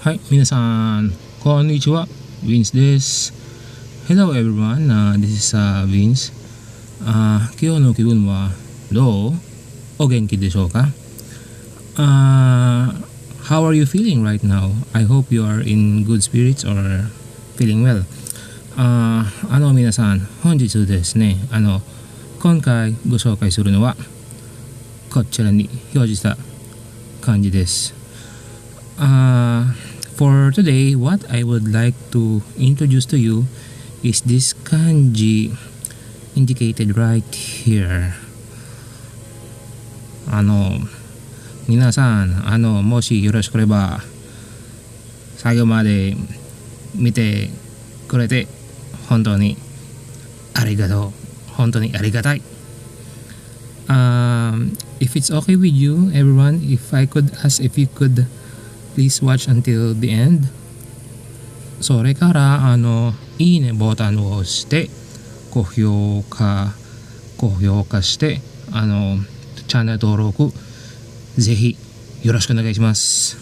Hi, minasan, konnichiwa, Vince this. Hello everyone, this is Vince. 今日の気分はどう？お元気でしょうか？ How are you feeling right now? I hope you are in good spirits or feeling well. 皆さん、本日ですね、今回ご紹介するのはこちらに表示した漢字です。For today, what I would like to introduce to you is this kanji indicated right here. 皆さん、もしよろしければ最後まで見てくれて本当にありがとう。本当にありがたい。If it's okay with you, everyone, if I could ask if you could please watch until the end. それからいいねボタンを押して高評価してチャンネル登録ぜひよろしくお願いします。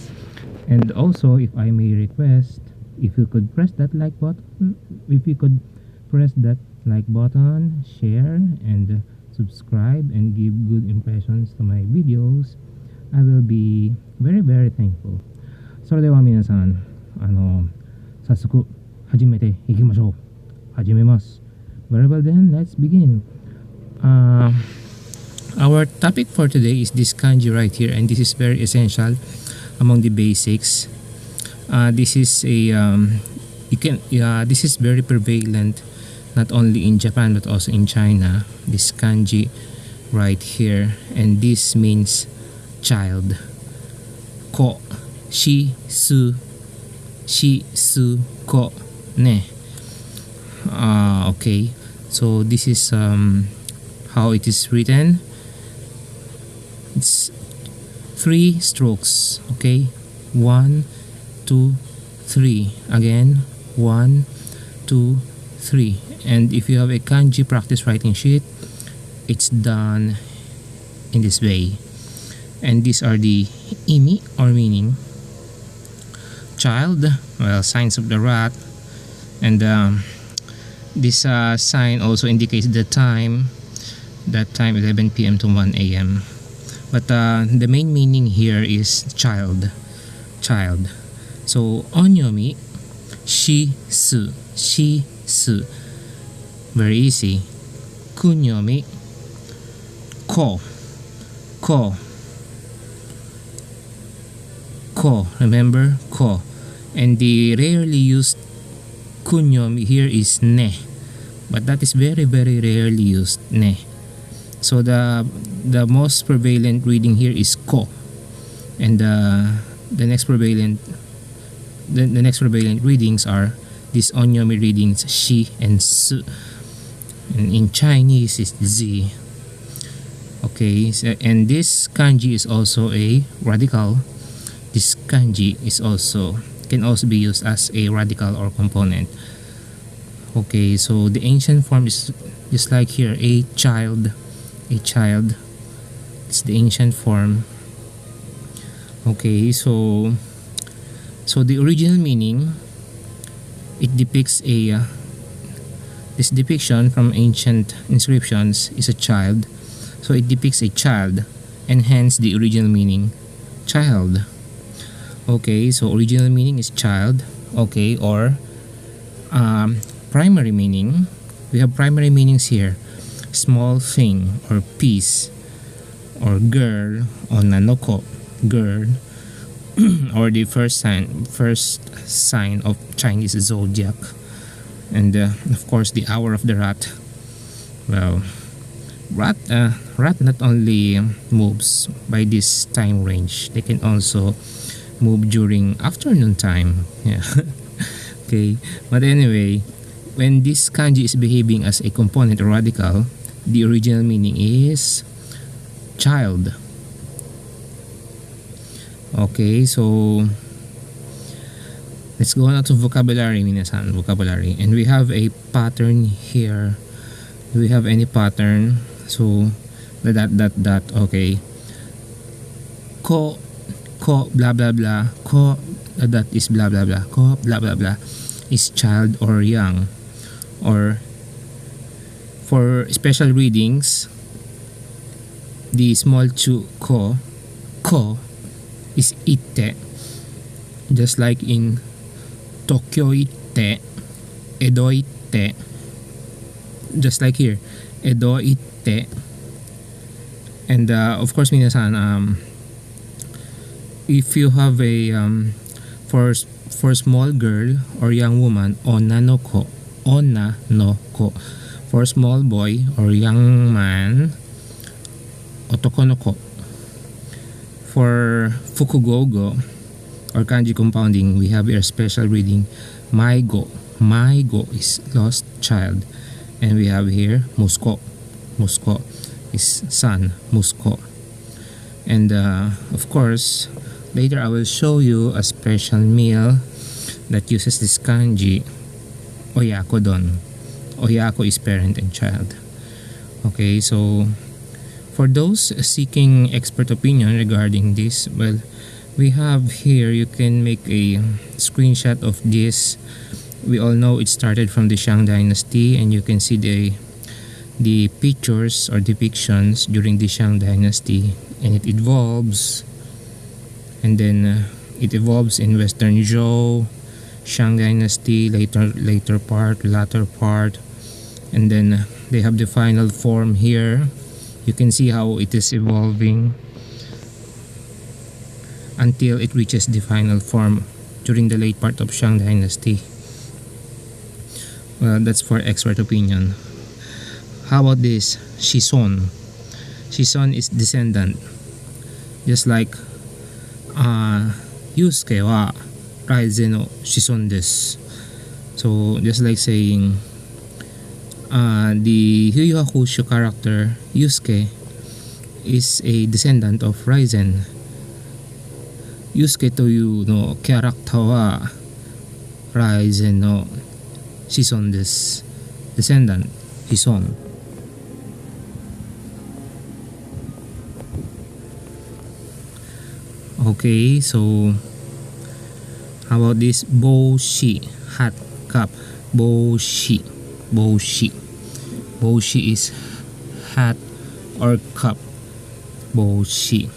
And also, if I may request, if you could press that like button, share and subscribe and give good impressions to my videos, I will be very very thankful. それでは皆さん、早速始めていきましょう。始めます。Very well then, let's begin. Our topic for today is this kanji right here, and this is very essential among the basics. This is this is very prevalent not only in Japan but also in China. This kanji right here, and this means child. Ko, shi, su, ko, ne. Okay, so this is how it is written. It's 3 strokes. Okay, 1, 2, 3. Again, 1, 2, 3. And if you have a kanji practice writing sheet, it's done in this way. And these are the imi or meaning. Child, well, signs of the rat. And this sign also indicates the time. That time 11 p.m. to 1 a.m. But the main meaning here is child. So onyomi, shi su. Very easy. Kunyomi, ko. Remember, ko. And the rarely used kunyomi here is ne. But that is very very rarely used, ne. So the most prevalent reading here is ko, and the next prevalent readings are these onyomi readings shi and su, and in Chinese is zi. Okay, so, and this kanji is also a radical. This kanji can also be used as a radical or component. Okay, so the ancient form is just like here, a child. It's the ancient form. Okay, so the original meaning, it depicts this depiction from ancient inscriptions is a child. So it depicts a child, and hence the original meaning, child. Okay, so original meaning is child. Okay, or primary meaning, we have primary meanings here. Small thing or piece, or girl, or nanoko, girl, or the first sign of Chinese zodiac, and of course the hour of the rat. Well, rat not only moves by this time range, they can also move during afternoon time. Yeah. Okay, but anyway, when this kanji is behaving as a component or radical, the original meaning is child. Okay, so let's go on to vocabulary, minasan. Vocabulary, and we have a pattern here. Do we have any pattern? So that. Okay, ko blah blah blah. Ko that is blah blah blah. Ko blah blah blah is child or young. Or for special readings, the small chu ko is ite, just like in Tokyo ite, Edo ite, just like here, Edo ite. And of course, minasan, if you have a for small girl or young woman, onna no ko, onna no ko. For small boy or young man, otoko no ko. For fukugogo or kanji compounding, we have a special reading, maigo. Maigo is lost child. And we have here musko. Musko is son, musko. And of course, later I will show you a special meal that uses this kanji, oyako don. Oyako is parent and child. Okay, so for those seeking expert opinion regarding this, well, we have here, you can make a screenshot of this. We all know it started from the Shang Dynasty, and you can see the pictures or depictions during the Shang Dynasty, and it evolves, and then it evolves in Western Zhou, Shang Dynasty, later part, and then they have the final form here. You can see how it is evolving until it reaches the final form during the late part of Shang Dynasty. Well, that's for expert opinion. How about this? Shison. Shison is descendant. Just like Yusuke wa Raize no Shison desu. So just like saying the Yu Yu Hakusho character Yusuke is a descendant of Raizen. Yusuke というのキャラクターはRaizenの子孫です。Descendant, 子孫。Okay, so how about this? Boshi, hat, cap. Boshi, boshi. Boshi is hat or cup. Boshi.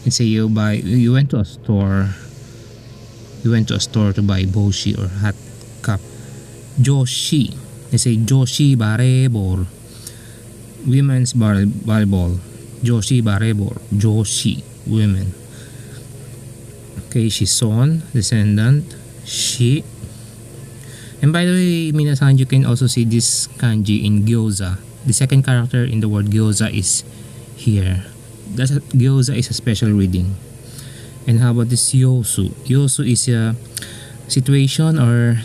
Let's say you went to a store to buy boshi or hat, cup. Joshi. Let's say Joshi bareball. Women's volleyball. Joshi bareball. Joshi, women. Okay, Shison, descendant. Shi. And by the way, minasan, you can also see this kanji in gyoza. The second character in the word gyoza is here. Gyoza is a special reading. And how about this yosu? Yosu is a situation or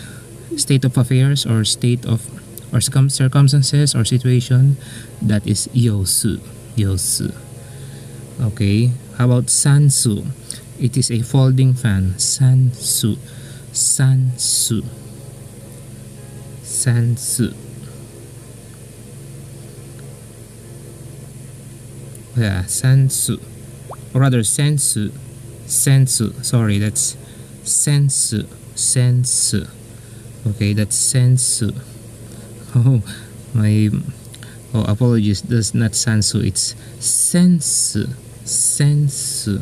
state of affairs or state of or circumstances or situation. That is yosu. Yosu. Okay. How about sansu? It is a folding fan. Sansu. Sansu. Sansu. Yeah, sansu. Or rather, sensu. Sensu. Sorry, that's sensu. Sensu. Okay, that's sensu. Oh, apologies. That's not sansu. It's sensu. Sensu.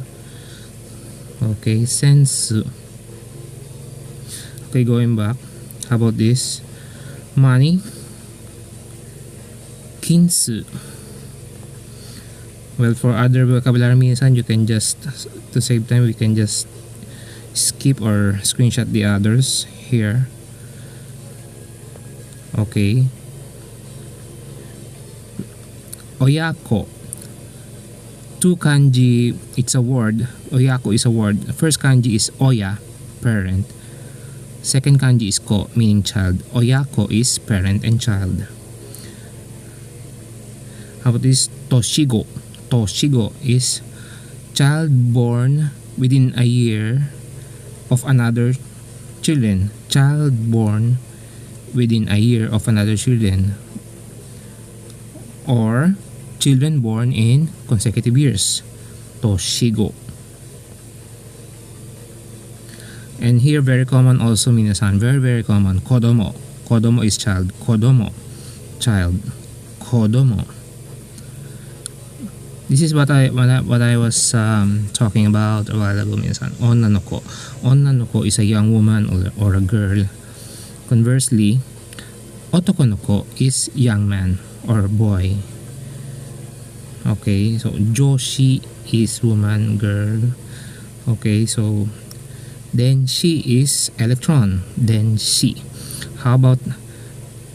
Okay, sensu. Okay, going back. How about this? Money. Kinsu. Well, for other vocabulary minsan, you can just, to save time, we can just skip or screenshot the others here. Okay. Oyako. Two kanji, it's a word. Oyako is a word. First kanji is oya, parent. Second kanji is ko, meaning child. Oyako is parent and child. How about this? Toshigo. Toshigo is child born within a year of another children. Child born within a year of another children. Or children born in consecutive years. Toshigo. And here very common also minasan, very very common. Kodomo. Kodomo is child. Kodomo. Child. Kodomo. This is what I was talking about a while ago minasan. Onnanoko. Onnanoko is a young woman or a girl. Conversely, otokonoko is young man or boy. Okay, so joshi is woman, girl. Okay, so denshi is electron. Denshi. How about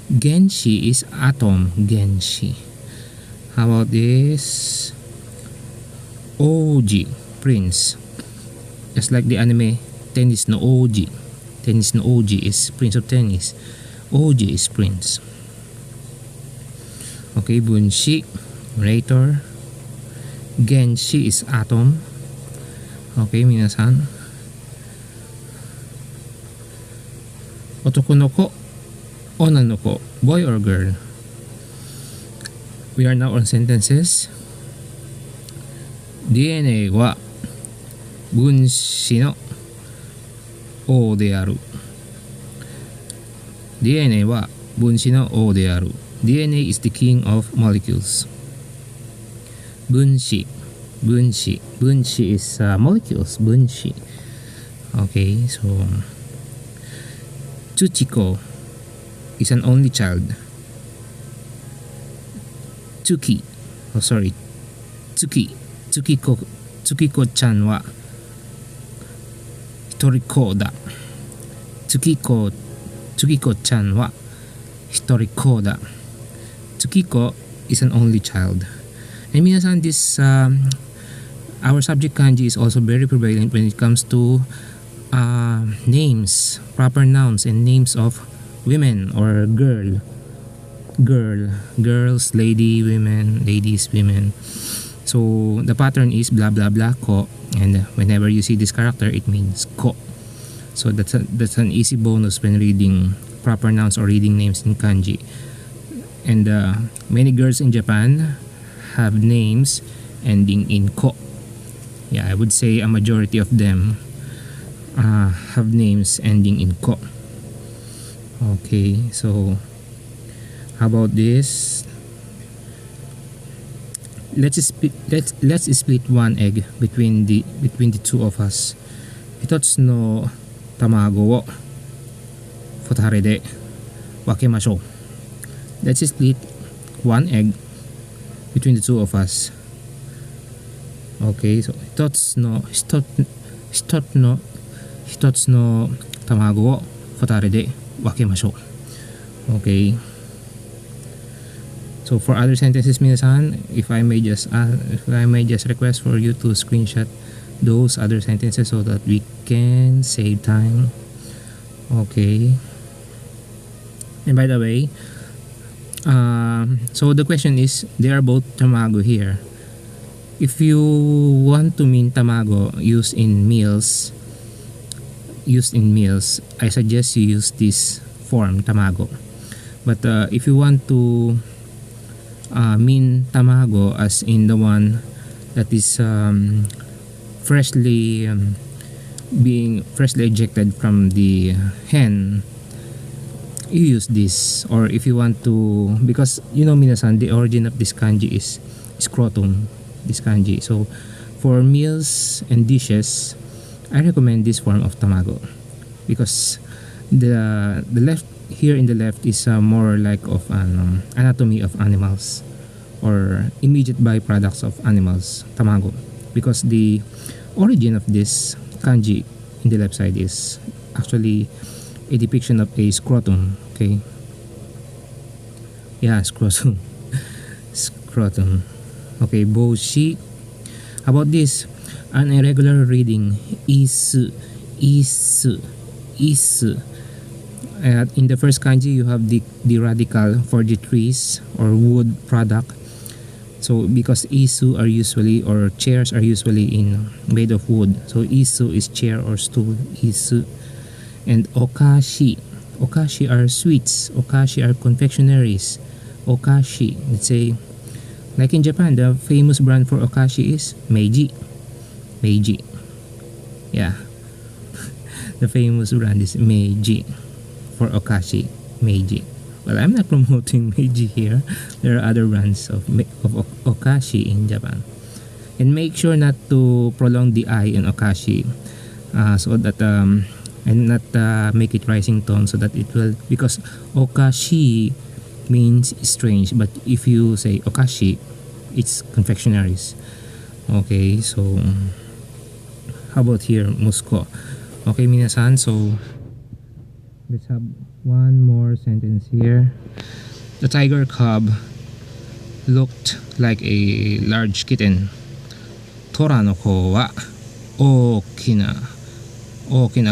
genshi is atom. Genshi. How about this? Oji, prince. Just like the anime Tennis no Oji. Tennis no Oji is prince of tennis. Oji is prince. Okay, bunshi, later. Genshi is atom. Okay, minasan. Otoko no ko, onna no ko, boy or girl. We are now on sentences. DNA は分子の王である。DNA は分子の王である。DNA is the king of molecules. 分子 is molecules. 分子 Okay, so Tsuchiko is an only child. Tsukiko-chan は一人っ子だ。Tsukiko-chan は一人っ子だ。Tsukiko is an only child. And minasan, this our subject kanji is also very prevalent when it comes to names, proper nouns and names of women or girls, lady, women, ladies, women. So the pattern is blah blah blah ko, and whenever you see this character it means ko. So that's an easy bonus when reading proper nouns or reading names in kanji. And many girls in Japan have names ending in ko. Yeah, I would say a majority of them have names ending in ko. Okay, so how about this? Let's split one egg between the two of us. Hitotsu no tamago wo futare de wakemashou. Let's split one egg between the two of us. Okay, so hitotsu no tamago wo futare de wakemashou. Okay. So for other sentences, minasan, if I may just request for you to screenshot those other sentences so that we can save time. Okay. And by the way, so the question is, they are both tamago here. If you want to mean tamago used in meals, I suggest you use this form tamago. But if you want to mean tamago as in the one that is freshly ejected from the hen, you use this. Or if you want to, because minasan, the origin of this kanji is scrotum, this kanji. So for meals and dishes, I recommend this form of tamago, because the left here in the left is more like of an anatomy of animals or immediate byproducts of animals, tamago, because the origin of this kanji in the left side is actually a depiction of a scrotum. Okay, yeah, scrotum. Scrotum. Okay, boshi. How about this? An irregular reading, isu. In the first kanji, you have the radical for the trees or wood product. So because isu are usually, or chairs are usually made of wood, so isu is chair or stool, isu. And okashi are sweets, okashi are confectionaries. Okashi, let's say, like in Japan, the famous brand for okashi is Meiji. Yeah. The famous brand is Meiji for Okashi. Meiji. Well, I'm not promoting Meiji here. There are other brands of Okashi in Japan. And make sure not to prolong the I in Okashi, so that and not make it rising tone, so that it will, because Okashi means strange, but if you say Okashi, it's confectionaries. Okay, so how about here, Musko? Okay, minasan, so let's have one more sentence here. The tiger cub looked like a large kitten. Tora no ko wa ookina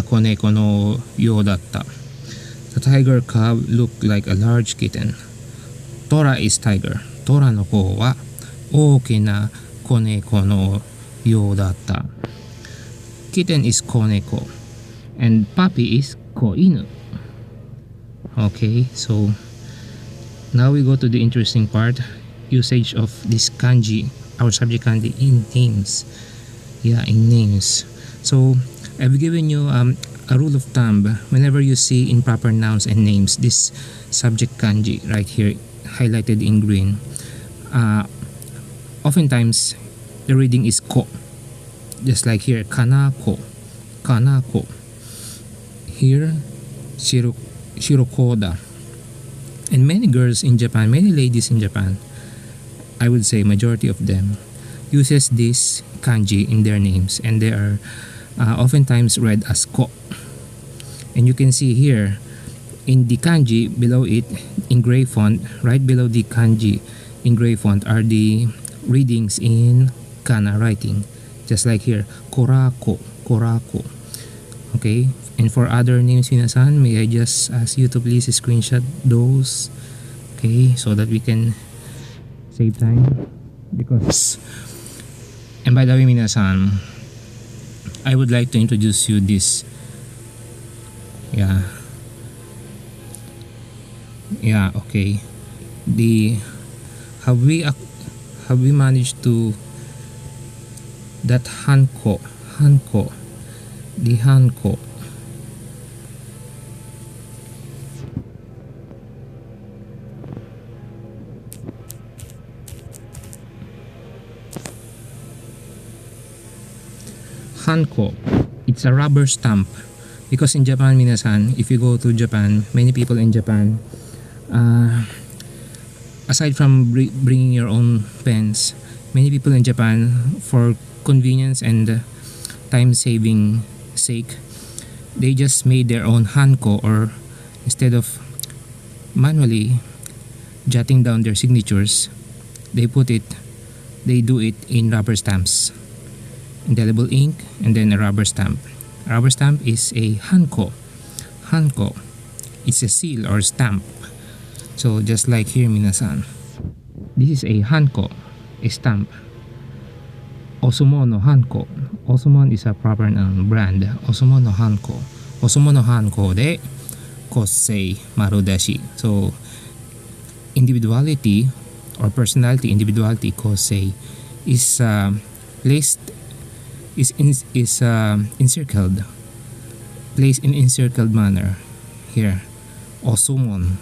koneko no you datta. The tiger cub looked like a large kitten. Tora is tiger. Tora no ko wa ookina koneko no you datta. Kitten is koneko and puppy is koinu. Okay, so now we go to the interesting part, usage of this kanji, our subject kanji in names. Yeah, in names. So I've given you a rule of thumb. Whenever you see improper nouns and names, this subject kanji right here highlighted in green, oftentimes the reading is ko, just like here, kanako. Here, shirokoda. And many girls in Japan, many ladies in Japan, I would say majority of them, uses this kanji in their names, and they are oftentimes read as ko. And you can see here in the kanji below it in gray font, right below the kanji in gray font are the readings in kana writing, just like here, korako. Okay, and for other names, minasan, may I just ask you to please screenshot those, okay, so that we can save time. Because, and by the way, minasan, I would like to introduce you this, yeah, okay, the have we managed to that hanko, the hanko. Hanko, it's a rubber stamp, because in Japan, minasan, if you go to Japan, many people in Japan, aside from bringing your own pens, many people in Japan, for convenience and time saving sake, they just made their own hanko, or instead of manually jotting down their signatures, they do it in rubber stamps, indelible ink, and then a rubber stamp. A rubber stamp is a hanko. It's a seal or stamp. So just like here, minasan, this is a hanko, a stamp. Osumo no hanko. Osumon is a proper noun, brand. Osumo no hanko. Osumo no hanko de kosei marudashi. So individuality or personality, individuality, kosei, is placed, is encircled, placed in encircled manner here. Osumon.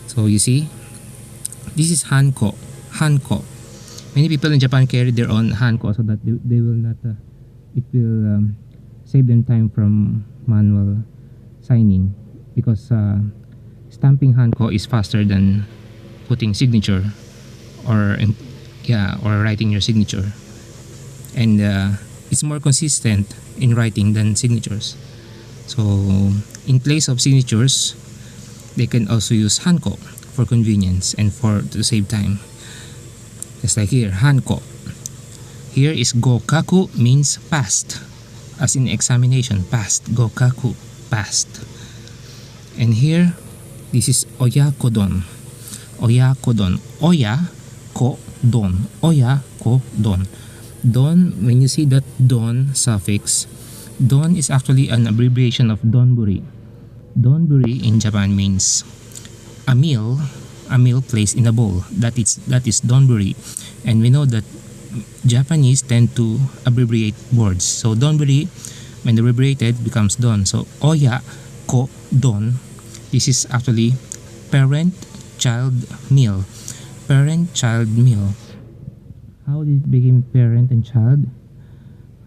So you see, this is hanko. Many people in Japan carry their own hanko, so that they will not, it will save them time from manual signing, because stamping hanko is faster than putting signature, or writing your signature, and it's more consistent in writing than signatures. So in place of signatures, they can also use hanko for convenience and to save time. Just like here, hanko. Here is gokaku, means past, as in examination, past. Gokaku, past. And here, this is oyakodon. Oyakodon. Oyakodon. Don, when you see that don suffix, don is actually an abbreviation of donburi. Donburi in Japan means a meal placed in a bowl. That is donburi, and we know that Japanese tend to abbreviate words. So donburi when abbreviated becomes don. So oya, ko, don. This is actually parent-child meal. Parent-child meal. How did it become parent and child?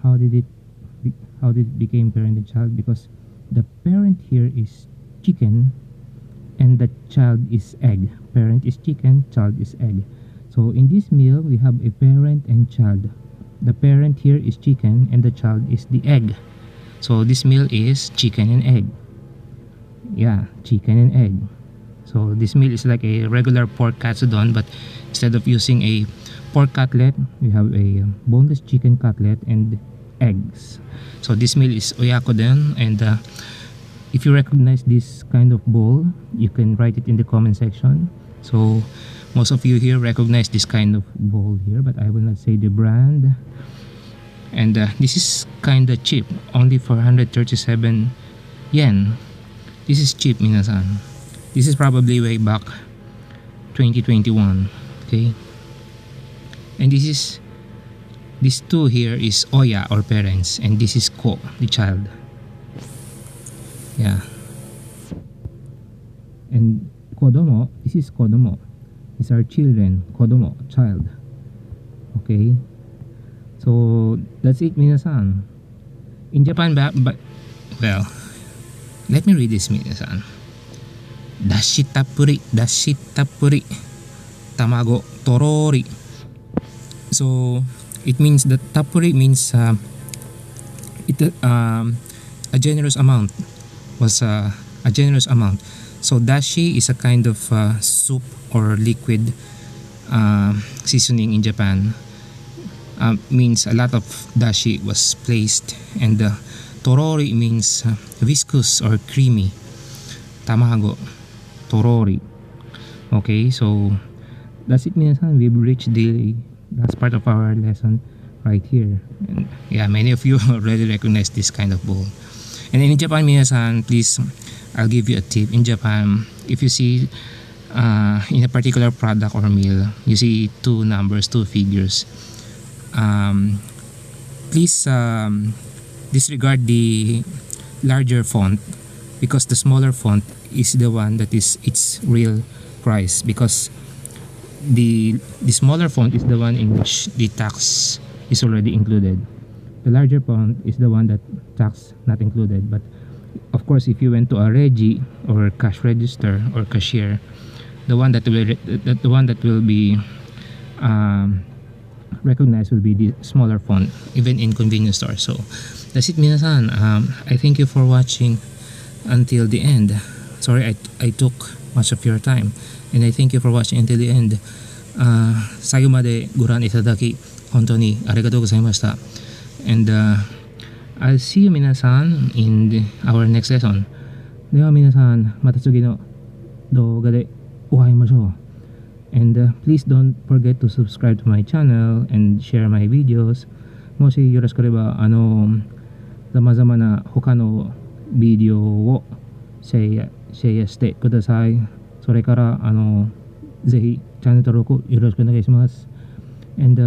How did it became parent and child? Because the parent here is chicken and the child is egg. Parent is chicken, child is egg. So in this meal we have a parent and child. The parent here is chicken and the child is the egg. So this meal is chicken and egg. Yeah, chicken and egg. So this meal is like a regular pork katsudon, but instead of using a pork cutlet, we have a boneless chicken cutlet and eggs. So this meal is oyakodon, and if you recognize this kind of bowl, you can write it in the comment section. So most of you here recognize this kind of bowl here, but I will not say the brand. And this is kind of cheap, only for 137 yen. This is cheap, minasan. This is probably way back 2021. Okay, and this two here is oya or parents, and this is ko, the child. Yeah, and kodomo, this is kodomo. These are children. Kodomo, child. Okay, so that's it, minasan. In Japan, well, let me read this, minasan. Dashi tappuri, tamago torori. So it means that tappuri means a generous amount, was a generous amount. So dashi is a kind of soup or liquid seasoning in Japan. Means a lot of dashi was placed, and torori means viscous or creamy. Tamago, torori. Okay, so that's it, minasan. We've reached the last part of our lesson right here, and yeah, many of you already recognize this kind of bowl. And in Japan, minasan, please, I'll give you a tip. In Japan, if you see in a particular product or meal, you see two numbers, two figures, please disregard the larger font, because the smaller font is the one that is its real price, because the smaller font is the one in which the tax is already included. The larger font is the one that tax not included. But of course, if you went to a regi or cash register or cashier, the one that will be recognized will be the smaller font, even in convenience stores. So that's it, minasan. I thank you for watching until the end. Sorry I took much of your time, and I thank you for watching until the end. 最後までご覧いただき本当にありがとうございました。And I'll see you 皆さん in our next lesson. では皆さん、また次の動画でお会いしましょう。And please don't forget to subscribe to my channel and share my videos. もしよろしければざまざまな他のビデオをシェアしてください。それからぜひチャンネル登録よろしくお願いします。And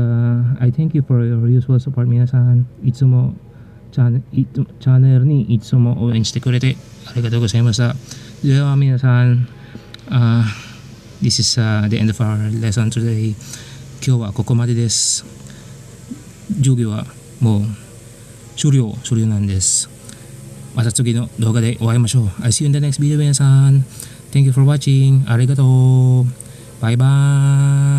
I thank you for your useful support 皆さん。いつもチャンネルにいつも応援してくれてありがとうございました。では皆さん、This is the end of our lesson today. 今日はここまでです。授業はもう終了なんです。また次の動画でお会いしましょう。I'll see you in the next video 皆さん。Thank you for watching. ありがとう。バイバーイ。